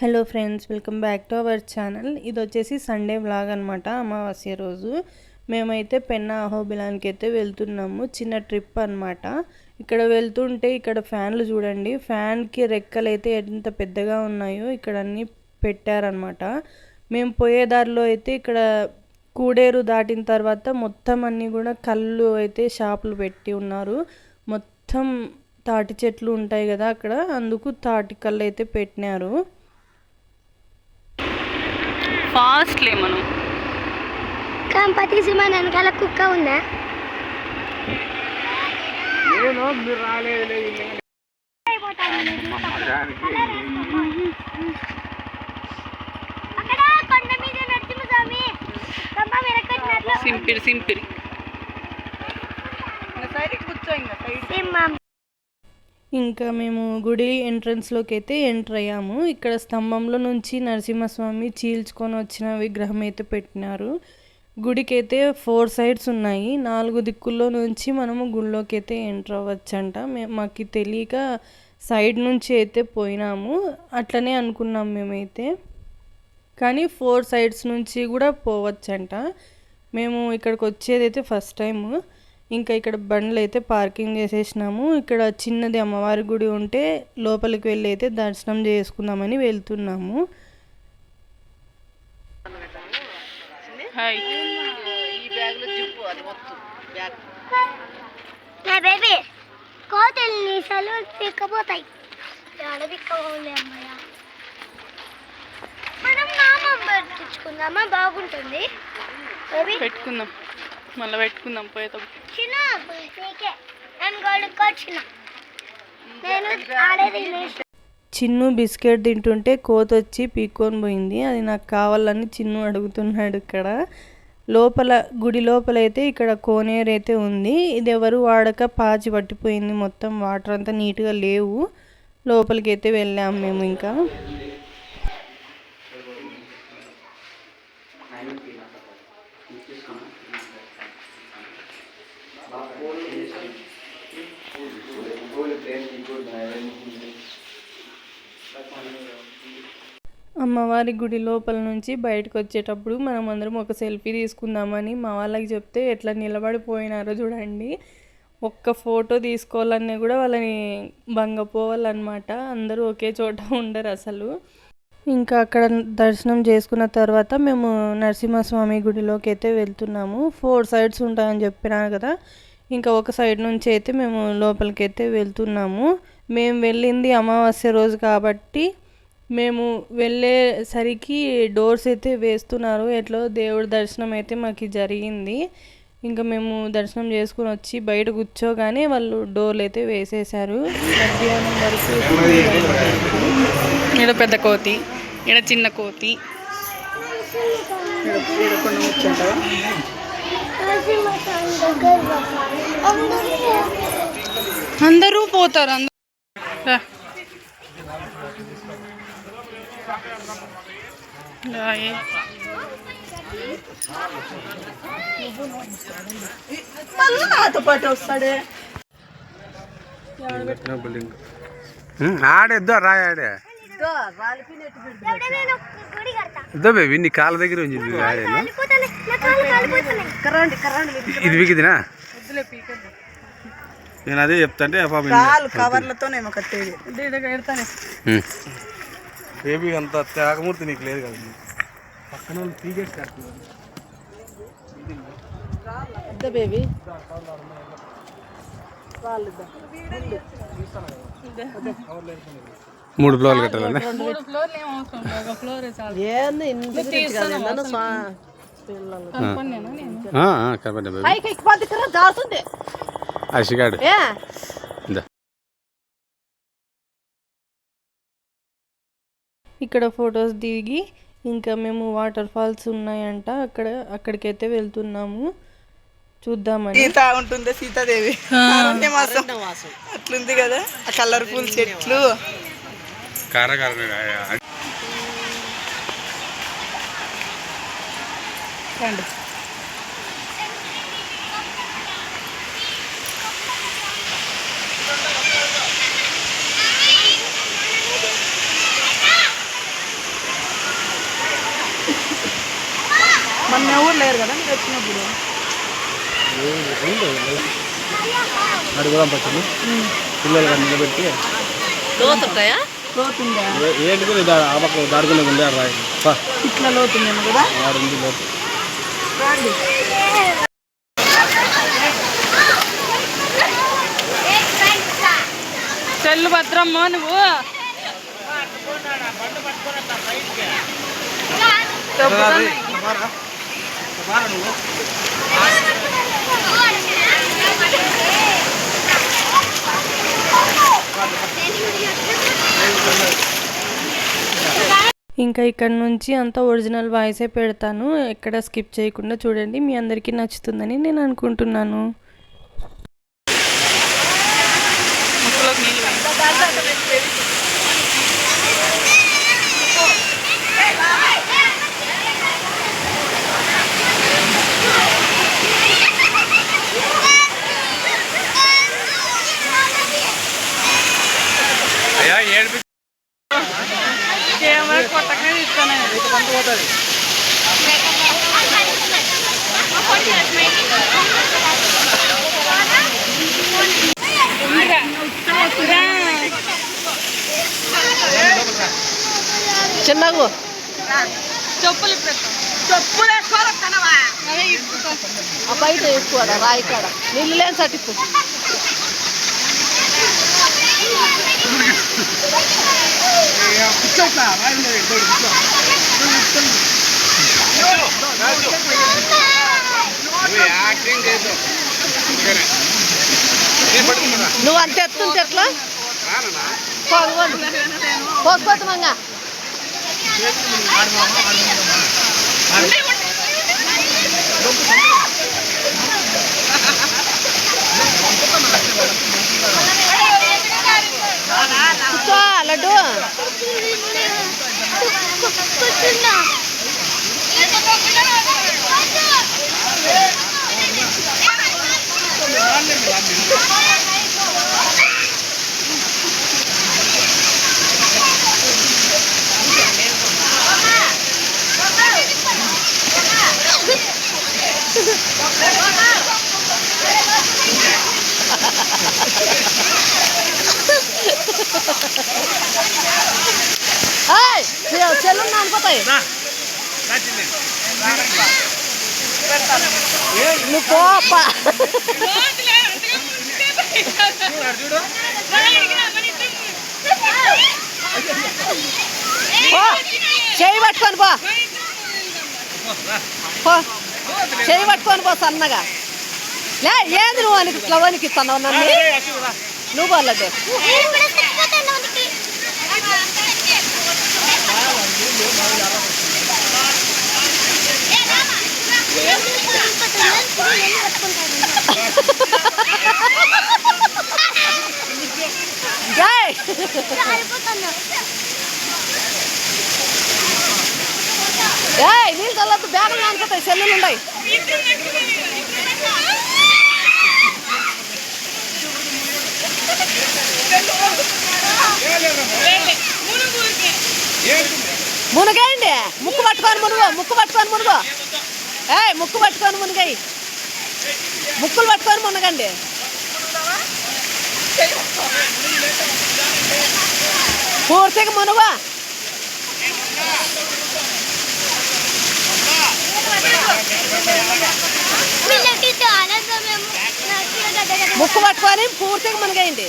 Hello friends, welcome back to our channel. ఇది వచ్చేసి Sunday vlog అనమాట. అమావాస్య రోజు మేమైతే పెన్నా అహోబిలానికి అయితే వెళ్తున్నాము. చిన్న ట్రిప్ అనమాట. ఇక్కడ వెళ్తుంటే ఇక్కడ ఫ్యాన్లు చూడండి, ఫ్యాన్కి రెక్కలు అయితే ఎంత పెద్దగా ఉన్నాయో ఇక్కడ అన్నీ పెట్టారనమాట. మేము పోయేదారిలో అయితే ఇక్కడ కూడేరు దాటిన తర్వాత మొత్తం అన్నీ కూడా కళ్ళు అయితే షాపులు పెట్టి ఉన్నారు. మొత్తం తాటి చెట్లు ఉంటాయి కదా అక్కడ, అందుకు తాటి కళ్ళు అయితే పెట్టినారు. ఫాస్ట్లీ మనం కంపతి సినిమా వెనకాల కుక్క ఉందా? సింపిరి సింపిరి ఇంకా మేము గుడి ఎంట్రన్స్లోకి అయితే ఎంటర్ అయ్యాము. ఇక్కడ స్తంభంలో నుంచి నరసింహస్వామి చీల్చుకొని వచ్చిన విగ్రహం అయితే పెట్టినారు. గుడికి అయితే 4 సైడ్స్ ఉన్నాయి. 4 దిక్కుల్లో నుంచి మనము గుడిలోకి అయితే ఎంటర్ అవ్వచ్చంట. మాకు తెలియక సైడ్ నుంచి అయితే పోయినాము. అట్లనే అనుకున్నాం మేమైతే, కానీ 4 సైడ్స్ నుంచి కూడా పోవచ్చంట. మేము ఇక్కడికి వచ్చేదైతే ఫస్ట్ టైము. ఇంకా ఇక్కడ బండ్లు అయితే పార్కింగ్ చేసేసినాము. ఇక్కడ చిన్నది అమ్మవారి గుడి ఉంటే లోపలికి వెళ్ళి అయితే దర్శనం చేసుకుందామని వెళ్తున్నాము. బాగుంటుంది, పెట్టుకుందాం, మళ్ళీ పెట్టుకుందాం పోయేటప్పుడు. చిన్ను బిస్కెట్ తింటుంటే కోతి వచ్చి పీక్కొని పోయింది. అది నాకు కావాలని చిన్ను అడుగుతున్నాడు. ఇక్కడ లోపల గుడి లోపల అయితే ఇక్కడ కోనేరు అయితే ఉంది. ఇది ఎవరు వాడక పాచి పట్టిపోయింది, మొత్తం వాటర్ అంతా నీట్గా లేవు. లోపలికి అయితే వెళ్ళాము మేము. ఇంకా అమ్మవారి గుడి లోపల నుంచి బయటకు వచ్చేటప్పుడు మనం అందరం ఒక సెల్ఫీ తీసుకుందామని మా వాళ్ళకి చెప్తే ఎట్లా నిలబడిపోయినారో చూడండి. ఒక్క ఫోటో తీసుకోవాలన్నా కూడా వాళ్ళని భంగపోవాలన్నమాట. అందరూ ఒకే చోట ఉండరు అసలు. ఇంకా అక్కడ దర్శనం చేసుకున్న తర్వాత మేము నరసింహస్వామి గుడిలోకి అయితే వెళ్తున్నాము. 4 సైడ్స్ ఉంటాయని చెప్పినాను కదా, ఇంకా ఒక సైడ్ నుంచి అయితే మేము లోపలికి అయితే వెళ్తున్నాము. మేము వెళ్ళింది అమావాస్య రోజు కాబట్టి మేము వెళ్ళేసరికి డోర్స్ అయితే వేస్తున్నారు. ఎట్లా దేవుడి దర్శనం అయితే మాకు జరిగింది. ఇంకా మేము దర్శనం చేసుకుని వచ్చి బయట కూర్చోగానే వాళ్ళు డోర్లు అయితే వేసేసారు. మధ్యాహ్నం వరకు ఈడ పెద్ద కోతి, ఈడ చిన్న కోతి. అందరూ పోతారు. నాతో పాటు వస్తాడే ఆడేద్దో రాయాడే ఇద్దో బేబీ నీ కాళ్ళ దగ్గర ఉంది. ఇది బిగిదినా? నేను అదే చెప్తా అంటే కవర్లతోనేమో కట్టేది. బేబీ అంత త్యాగమూర్తి నీకు లేదు కదా. పక్కన పీకేసి కడుతుంది బేబీ. 3 ఫ్లోర్లు కట్టాలండి. 3 ఫ్లోర్లు ఏం అవసరం లేదు, ఒక ఫ్లోర్ చాలు. అషిగాడు ఇక్కడ ఫొటోస్ దిగి ఇంకా మేము వాటర్ ఫాల్స్ ఉన్నాయంట అక్కడికైతే వెళ్తున్నాము. చూద్దామని. సీత ఉంటుంది, సీతాదేవి అట్లుంది కదా, ఆ కలర్ఫుల్ చెట్లు. మన ఊరు లేరు కదా మీరు వచ్చినప్పుడు. అడుగుదాం పక్కన పిల్లలు కానీ నిలబెట్టి లోతుంటాయా? లోతుందా? ఏంటి కూడా ఆ పక్క దాడుకునే ఉంది రాయి ఇట్లా లోతుందేమో కదా. ఆడుంది లోతు. చెల్లు భద్రమ్మ నువ్వు ఇంకా ఇక్కడ నుంచి అంతా ఒరిజినల్ వాయిసే పెడతాను, ఎక్కడ స్కిప్ చేయకుండా చూడండి. మీ అందరికీ నచ్చుతుందని నేను అనుకుంటున్నాను. కొత్తగా తీసుకున్నాను. చిన్నగు చెప్పులు చెప్పులు వేసుకోవాలన్నావా? బయట వేసుకోవాలా రాయి కాడ నీళ్ళు లేని సటిప్పు. నువ్వు అంత ఎత్తుంటే ఎట్లా పోకపోతామంగా. కూర్చో లడ్డు. చెల్లు అనిపోతాయి. నువ్వు పోప చేయి పట్టుకొని పో, చేయి పట్టుకొని పో సన్నగా. లే ఏంది నువ్వు అని ఇట్లా వనికి ఇస్తున్నావు నన్ను? నువ్వు పోలే నీళ్ళు చల్లద్దు, బ్యాగులు అనుకుంటాయి, సెల్లులు ఉన్నాయి. మునగండి, ముక్కు పట్టుకొని మునుగో, ముక్కు పట్టుకొని మునుగో. ముక్కు పట్టుకొని మునగాయి, ముక్కులు పట్టుకొని మునగండి. పూర్తిగా మునుగో. ముక్కు పట్టుకొని పూర్తిగా మునగండి.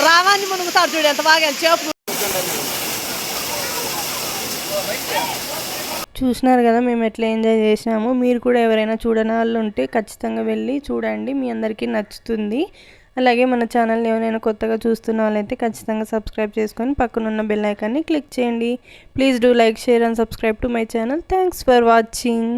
రావాన్ని మునుగుతాడు చూడు ఎంత బాగా చేపు. చూసినారు కదా మేము ఎట్లా ఎంజాయ్ చేసినాము. మీరు కూడా ఎవరైనా చూడని వాళ్ళు ఉంటే ఖచ్చితంగా వెళ్ళి చూడండి, మీ అందరికీ నచ్చుతుంది. అలాగే మన ఛానల్ని ఎవరైనా కొత్తగా చూస్తున్న వాళ్ళైతే ఖచ్చితంగా సబ్స్క్రైబ్ చేసుకొని పక్కనున్న బెల్ ఐకాన్ని క్లిక్ చేయండి. Please do like, share and subscribe to my channel. Thanks for watching.